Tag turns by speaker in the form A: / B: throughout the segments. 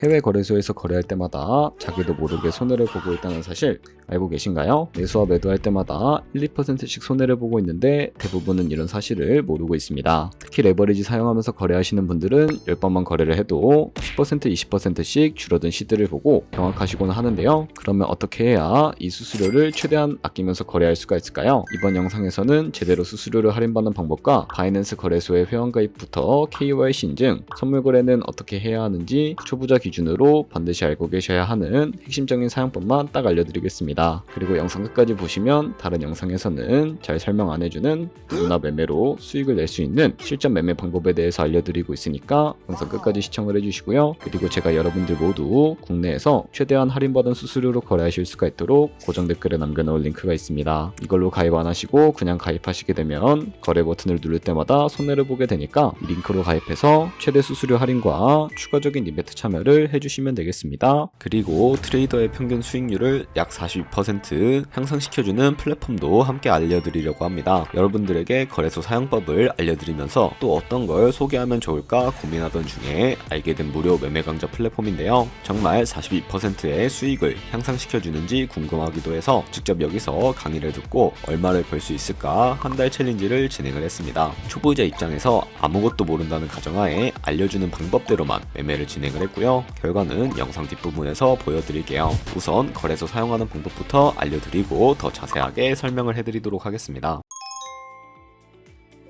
A: 해외 거래소에서 거래할 때마다 자기도 모르게 손해를 보고 있다는 사실 알고 계신가요? 매수와 매도할 때마다 1, 2%씩 손해를 보고 있는데 대부분은 이런 사실을 모르고 있습니다. 특히 레버리지 사용하면서 거래하시는 분들은 10번만 거래를 해도 10%, 20%씩 줄어든 시드를 보고 경악하시곤 하는데요. 그러면 어떻게 해야 이 수수료를 최대한 아끼면서 거래할 수가 있을까요? 이번 영상에서는 제대로 수수료를 할인받는 방법과 바이낸스 거래소의 회원가입부터 KYC 인증, 선물 거래는 어떻게 해야 하는지 초보자 기준으로 반드시 알고 계셔야 하는 핵심적인 사용법만 딱 알려드리겠습니다. 그리고 영상 끝까지 보시면 다른 영상에서는 잘 설명 안 해주는 누구나 매매로 수익을 낼 수 있는 실전 매매 방법에 대해서 알려드리고 있으니까 영상 끝까지 시청을 해주시고요. 그리고 제가 여러분들 모두 국내에서 최대한 할인받은 수수료로 거래하실 수가 있도록 고정 댓글에 남겨놓을 링크가 있습니다. 이걸로 가입 안 하시고 그냥 가입하시게 되면 거래 버튼을 누를 때마다 손해를 보게 되니까 이 링크로 가입해서 최대 수수료 할인과 추가적인 이벤트 참여를 해주시면 되겠습니다. 그리고 트레이더의 평균 수익률을 약 42% 향상시켜주는 플랫폼도 함께 알려드리려고 합니다. 여러분들에게 거래소 사용법을 알려드리면서 또 어떤 걸 소개하면 좋을까 고민하던 중에 알게 된 무료 매매 강좌 플랫폼인데요. 정말 42%의 수익을 향상시켜주는지 궁금하기도 해서 직접 여기서 강의를 듣고 얼마를 벌 수 있을까 한 달 챌린지를 진행을 했습니다. 초보자 입장에서 아무것도 모른다는 가정하에 알려주는 방법대로만 매매를 진행을 했고요. 결과는 영상 뒷부분에서 보여드릴게요. 우선 거래소 사용하는 방법부터 알려드리고 더 자세하게 설명을 해드리도록 하겠습니다.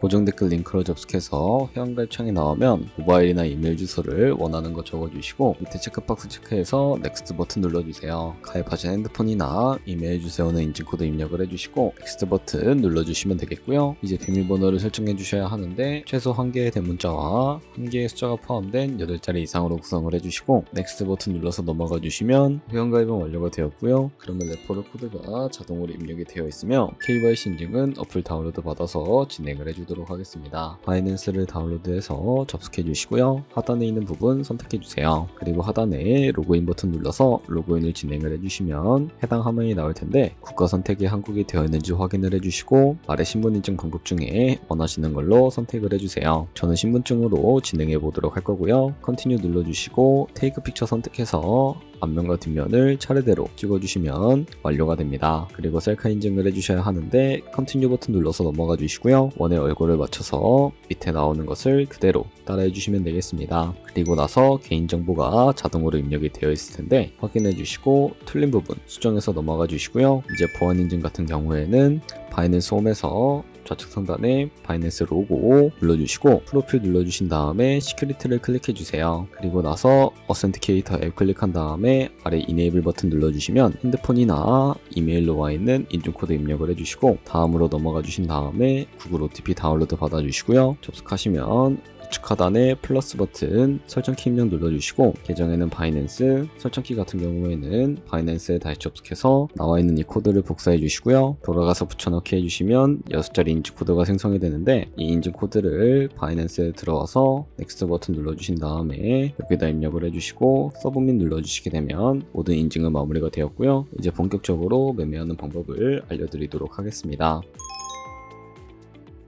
A: 고정 댓글 링크로 접속해서 회원가입 창이 나오면 모바일이나 이메일 주소를 원하는 거 적어주시고 밑에 체크박스 체크해서 넥스트 버튼 눌러주세요. 가입하신 핸드폰이나 이메일 주소는 인증코드 입력을 해주시고 넥스트 버튼 눌러주시면 되겠고요. 이제 비밀번호를 설정해 주셔야 하는데 최소 1개의 대문자와 1개의 숫자가 포함된 8자리 이상으로 구성을 해주시고 넥스트 버튼 눌러서 넘어가 주시면 회원가입은 완료가 되었고요. 그러면 레퍼럴 코드가 자동으로 입력이 되어 있으며 KYC 인증은 어플 다운로드 받아서 진행을 해주도록 하겠습니다. 바이낸스를 다운로드해서 접속해 주시고요. 하단에 있는 부분 선택해 주세요. 그리고 하단에 로그인 버튼 눌러서 로그인을 진행을 해주시면 해당 화면이 나올 텐데 국가 선택이 한국이 되어 있는지 확인을 해주시고 아래 신분인증 방법 중에 원하시는 걸로 선택을 해주세요. 저는 신분증으로 진행해 보도록 할 거고요. 컨티뉴 눌러주시고 테이크 픽처 선택해서 앞면과 뒷면을 차례대로 찍어주시면 완료가 됩니다. 그리고 셀카 인증을 해주셔야 하는데 컨티뉴 버튼 눌러서 넘어가 주시고요. 원의 얼굴을 맞춰서 밑에 나오는 것을 그대로 따라해 주시면 되겠습니다. 그리고 나서 개인정보가 자동으로 입력이 되어 있을 텐데 확인해 주시고 틀린 부분 수정해서 넘어가 주시고요. 이제 보안 인증 같은 경우에는 바이낸스 홈에서 좌측 상단에 바이낸스 로고 눌러주시고 프로필 눌러주신 다음에 시큐리티를 클릭해주세요. 그리고 나서 어센티케이터 앱 클릭한 다음에 아래 이네이블 버튼 눌러주시면 핸드폰이나 이메일로 와 있는 인증코드 입력을 해주시고 다음으로 넘어가 주신 다음에 구글 OTP 다운로드 받아주시고요. 접속하시면 우측 하단에 플러스 버튼 설정키 입력 눌러주시고 계정에는 바이낸스, 설정키 같은 경우에는 바이낸스에 다시 접속해서 나와 있는 이 코드를 복사해 주시고요. 돌아가서 붙여넣기 해주시면 6자리 인증 코드가 생성이 되는데 이 인증 코드를 바이낸스에 들어와서 넥스트 버튼 눌러주신 다음에 여기다 입력을 해주시고 서브밋 눌러주시게 되면 모든 인증은 마무리가 되었고요. 이제 본격적으로 매매하는 방법을 알려드리도록 하겠습니다.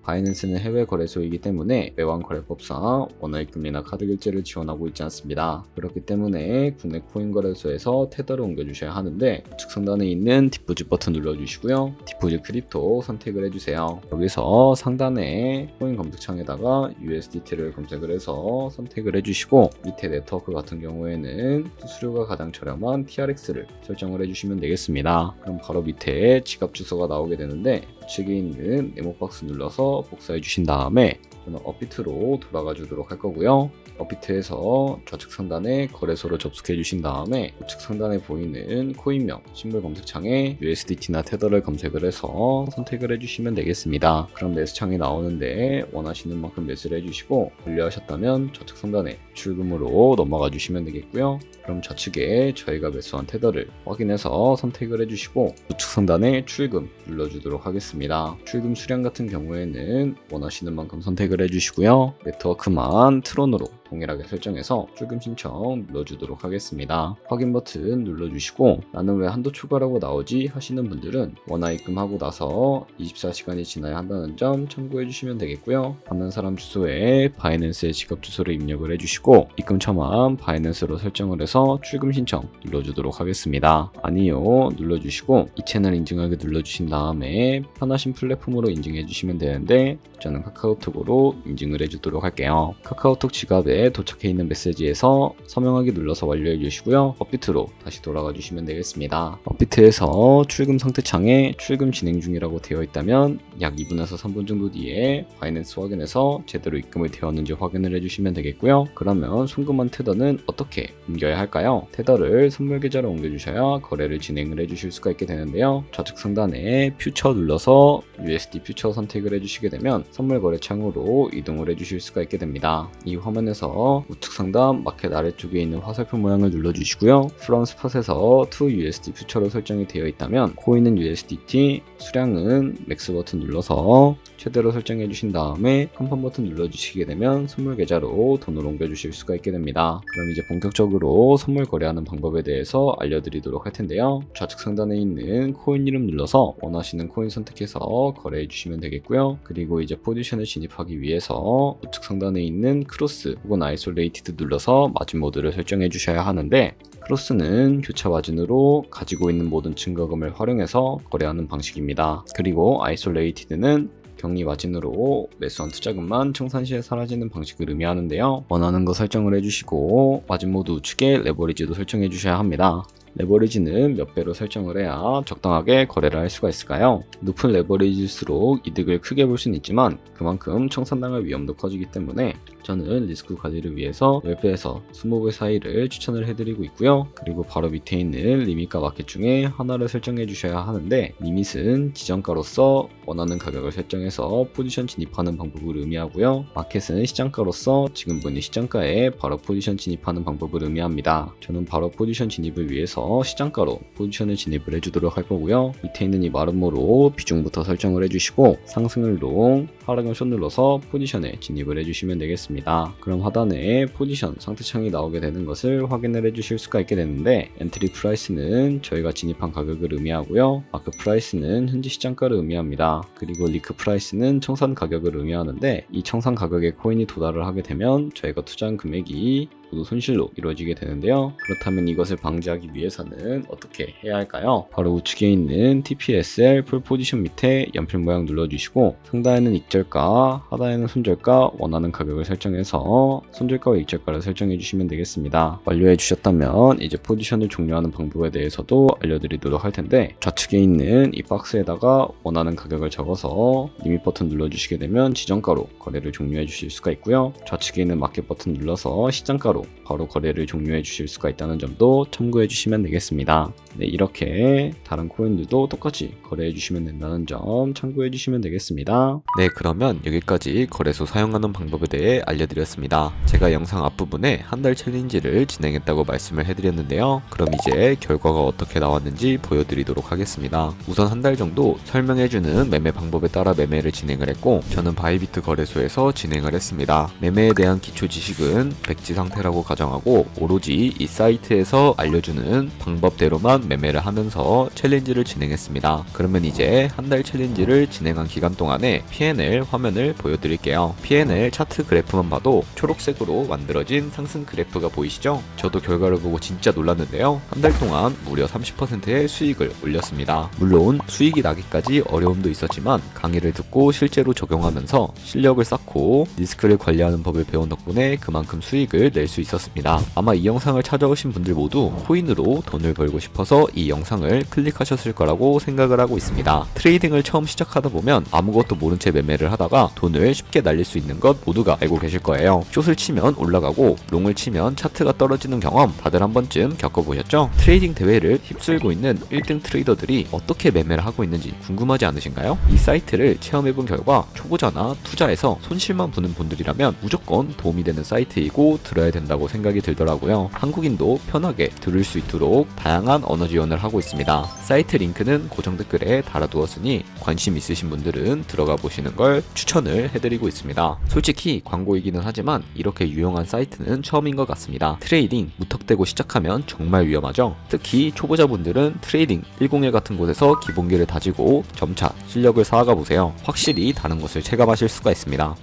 A: 바이낸스는 해외 거래소이기 때문에 외환 거래법상 원화입금리나 카드 결제를 지원하고 있지 않습니다. 그렇기 때문에 국내 코인 거래소에서 테더를 옮겨주셔야 하는데 우측 상단에 있는 디포짓 버튼 눌러주시고요. 디포짓 크립토 선택을 해주세요. 여기서 상단에 코인 검색창에다가 USDT를 검색을 해서 선택을 해주시고 밑에 네트워크 같은 경우에는 수수료가 가장 저렴한 TRX를 설정을 해주시면 되겠습니다. 그럼 바로 밑에 지갑 주소가 나오게 되는데 우측에 있는 네모박스 눌러서 복사해 주신 다음에 저는 업비트로 돌아가 주도록 할 거고요. 업비트에서 좌측 상단에 거래소를 접속해 주신 다음에 우측 상단에 보이는 코인명 신물 검색창에 USDT나 테더를 검색을 해서 선택을 해주시면 되겠습니다. 그럼 매수창이 나오는데 원하시는 만큼 매수를 해주시고 완료하셨다면 좌측 상단에 출금으로 넘어가 주시면 되겠고요. 그럼 좌측에 저희가 매수한 테더를 확인해서 선택을 해주시고 우측 상단에 출금 눌러주도록 하겠습니다. 출금 수량 같은 경우에는 원하시는 만큼 선택을 해주시고요. 네트워크만 트론으로 동일하게 설정해서 출금 신청 눌러주도록 하겠습니다. 확인 버튼 눌러주시고 나는 왜 한도 초과라고 나오지 하시는 분들은 원화 입금하고 나서 24시간이 지나야 한다는 점 참고해 주시면 되겠고요. 받는 사람 주소에 바이낸스의 지갑 주소를 입력을 해주시고 입금 처만 바이낸스로 설정을 해서 출금 신청 눌러주도록 하겠습니다. 아니요 눌러주시고 이 채널 인증하기 눌러주신 다음에 편하신 플랫폼으로 인증해 주시면 되는데 저는 카카오톡으로 인증을 해주도록 할게요. 카카오톡 지갑에 도착해 있는 메시지에서 서명하기 눌러서 완료해 주시고요. 업비트로 다시 돌아가 주시면 되겠습니다. 업비트에서 출금 상태 창에 출금 진행 중이라고 되어 있다면 약 2분에서 3분 정도 뒤에 바이낸스 확인해서 제대로 입금이 되었는지 확인을 해주시면 되겠고요. 그러면 송금한 테더는 어떻게 옮겨야 할까요? 테더를 선물 계좌로 옮겨주셔야 거래를 진행을 해주실 수가 있게 되는데요. 좌측 상단에 퓨처 눌러서 USD 퓨처 선택을 해주시게 되면 선물 거래 창으로 이동을 해주실 수가 있게 됩니다. 이 화면에서 우측 상단 마켓 아래쪽에 있는 화살표 모양을 눌러주시고요. From Spot에서 to USD 퓨처로 설정이 되어 있다면 코인은 USDT, 수량은 맥스 버튼 눌러서 최대로 설정해 주신 다음에 컨펌 버튼 눌러주시게 되면 선물 계좌로 돈을 옮겨주실 수가 있게 됩니다. 그럼 이제 본격적으로 선물 거래하는 방법에 대해서 알려드리도록 할 텐데요. 좌측 상단에 있는 코인 이름 눌러서 원하시는 코인 선택해서 거래해 주시면 되겠고요. 그리고 이제 포지션을 진입하기 위해서 우측 상단에 있는 크로스 혹은 아이솔레이티드 눌러서 마진 모드를 설정해 주셔야 하는데 크로스는 교차 마진으로 가지고 있는 모든 증거금을 활용해서 거래하는 방식입니다. 그리고 아이솔레이티드는 격리 마진으로 매수한 투자금만 청산 시에 사라지는 방식을 의미하는데요. 원하는 거 설정을 해주시고 마진 모드 우측에 레버리지도 설정해 주셔야 합니다. 레버리지는 몇 배로 설정을 해야 적당하게 거래를 할 수가 있을까요? 높은 레버리지일수록 이득을 크게 볼 수는 있지만 그만큼 청산당할 위험도 커지기 때문에 저는 리스크 관리를 위해서 10배에서 20배 사이를 추천을 해드리고 있고요. 그리고 바로 밑에 있는 리밋과 마켓 중에 하나를 설정해 주셔야 하는데 리밋은 지정가로서 원하는 가격을 설정해서 포지션 진입하는 방법을 의미하고요. 마켓은 시장가로서 지금 보이는 시장가에 바로 포지션 진입하는 방법을 의미합니다. 저는 바로 포지션 진입을 위해서 시장가로 포지션을 진입을 해주도록 할 거고요. 밑에 있는 이 마름모로 비중부터 설정을 해주시고 상승을 롱, 하락을 숏 눌러서 포지션에 진입을 해주시면 되겠습니다. 그럼 하단에 포지션 상태창이 나오게 되는 것을 확인을 해주실 수가 있게 되는데 엔트리 프라이스는 저희가 진입한 가격을 의미하고요. 마크 프라이스는 현재 시장가를 의미합니다. 그리고 리크 프라이스는 청산 가격을 의미하는데 이 청산 가격에 코인이 도달을 하게 되면 저희가 투자한 금액이 모두 손실로 이루어지게 되는데요. 그렇다면 이것을 방지하기 위해서는 어떻게 해야 할까요? 바로 우측에 있는 TPSL 풀 포지션 밑에 연필 모양 눌러주시고 상단에는 익절가, 하단에는 손절가 원하는 가격을 설정해서 손절가와 익절가를 설정해 주시면 되겠습니다. 완료해 주셨다면 이제 포지션을 종료하는 방법에 대해서도 알려드리도록 할 텐데 좌측에 있는 이 박스에다가 원하는 가격을 적어서 리밋 버튼 눌러주시게 되면 지정가로 거래를 종료해 주실 수가 있고요. 좌측에 있는 마켓 버튼 눌러서 시장가로 바로 거래를 종료해 주실 수가 있다는 점도 참고해 주시면 되겠습니다. 네, 이렇게 다른 코인들도 똑같이 거래해 주시면 된다는 점 참고해 주시면 되겠습니다.
B: 네, 그러면 여기까지 거래소 사용하는 방법에 대해 알려드렸습니다. 제가 영상 앞부분에 한 달 챌린지를 진행했다고 말씀을 해드렸는데요. 그럼 이제 결과가 어떻게 나왔는지 보여드리도록 하겠습니다. 우선 한 달 정도 설명해주는 매매 방법에 따라 매매를 진행을 했고 저는 바이비트 거래소에서 진행을 했습니다. 매매에 대한 기초 지식은 백지 상태라고 가정하고 오로지 이 사이트에서 알려주는 방법대로만 매매를 하면서 챌린지를 진행했습니다. 그러면 이제 한 달 챌린지를 진행한 기간 동안에 P&L 화면을 보여드릴게요. P&L 차트 그래프만 봐도 초록색으로 만들어진 상승 그래프가 보이시죠? 저도 결과를 보고 진짜 놀랐는데요. 한 달 동안 무려 30%의 수익을 올렸습니다. 물론 수익이 나기까지 어려움도 있었지만 강의를 듣고 실제로 적용하면서 실력을 쌓고 리스크를 관리하는 법을 배운 덕분에 그만큼 수익을 낼 수 있었습니다. 아마 이 영상을 찾아오신 분들 모두 코인으로 돈을 벌고 싶어서 이 영상을 클릭하셨을 거라고 생각을 하고 있습니다. 트레이딩을 처음 시작하다 보면 아무것도 모른 채 매매를 하다가 돈을 쉽게 날릴 수 있는 것 모두가 알고 계실 거예요. 숏을 치면 올라가고 롱을 치면 차트가 떨어지는 경험 다들 한 번쯤 겪어보셨죠? 트레이딩 대회를 휩쓸고 있는 1등 트레이더들이 어떻게 매매를 하고 있는지 궁금하지 않으신가요? 이 사이트를 체험해본 결과 초보자나 투자에서 손실만 보는 분들이라면 무조건 도움이 되는 사이트이고 들어야 된다고 된다고 생각이 들더라고요. 한국인도 편하게 들을 수 있도록 다양한 언어 지원을 하고 있습니다. 사이트 링크는 고정 댓글에 달아두었으니 관심 있으신 분들은 들어가 보시는 걸 추천을 해드리고 있습니다. 솔직히 광고이기는 하지만 이렇게 유용한 사이트는 처음인 것 같습니다. 트레이딩 무턱대고 시작하면 정말 위험하죠. 특히 초보자분들은 트레이딩 101 같은 곳에서 기본기를 다지고 점차 실력을 쌓아가 보세요. 확실히 다른 것을 체감하실 수가 있습니다.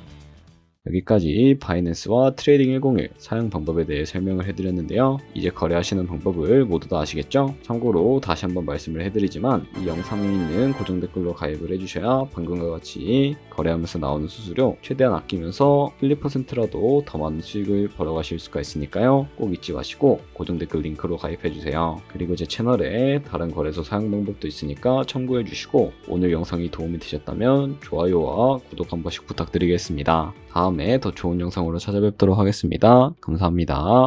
A: 여기까지 바이낸스와 트레이딩 101 사용 방법에 대해 설명을 해드렸는데요. 이제 거래하시는 방법을 모두 다 아시겠죠? 참고로 다시 한번 말씀을 해드리지만 이 영상에 있는 고정 댓글로 가입을 해주셔야 방금과 같이 거래하면서 나오는 수수료 최대한 아끼면서 1~2%라도 더 많은 수익을 벌어가실 수가 있으니까요. 꼭 잊지 마시고 고정 댓글 링크로 가입해주세요. 그리고 제 채널에 다른 거래소 사용 방법도 있으니까 참고해주시고 오늘 영상이 도움이 되셨다면 좋아요와 구독 한 번씩 부탁드리겠습니다. 다음에 더 좋은 영상으로 찾아뵙도록 하겠습니다. 감사합니다.